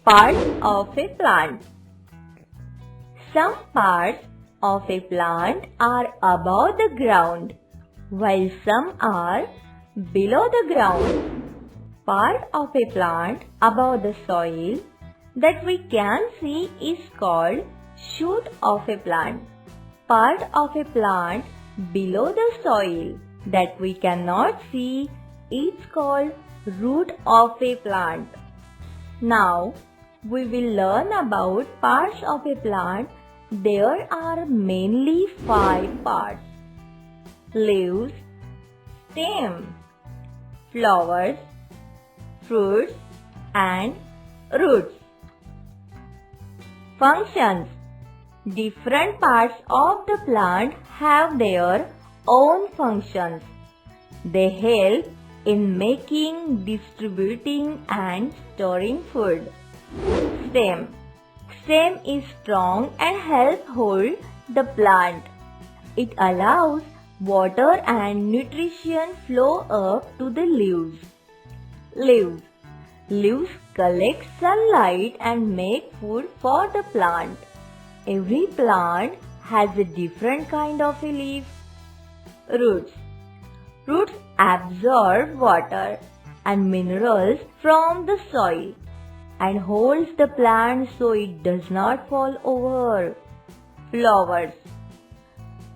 Parts of a plant. Some parts of a plant are above the ground, while some are below the ground. Part of a plant above the soil that we can see is called shoot of a plant. Part of a plant below the soil that we cannot see is called root of a plant. Now, we will learn about parts of a plant. There are mainly 5 parts: leaves, stem, flowers, fruits, and roots. Functions. Different parts of the plant have their own functions. They help in making, distributing, and storing food. Stem. Stem is strong and helps hold the plant. It allows water and nutrition flow up to the leaves. Leaves. Leaves collect sunlight and make food for the plant. Every plant has a different kind of a leaf. Roots. Roots absorb water and minerals from the soil and holds the plant so it does not fall over. Flowers.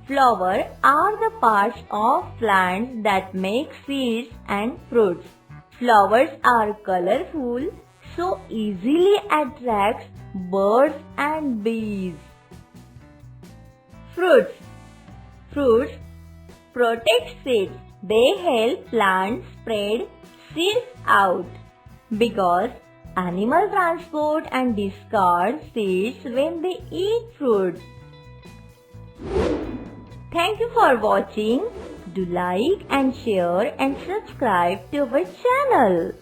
Flowers are the parts of plants that make seeds and fruits. Flowers are colorful, so easily attracts birds and bees. Fruits. Fruits protect seeds. They help plants spread seeds out because animals transport and discard seeds when they eat fruit. Thank you for watching. Do like and share and subscribe to our channel.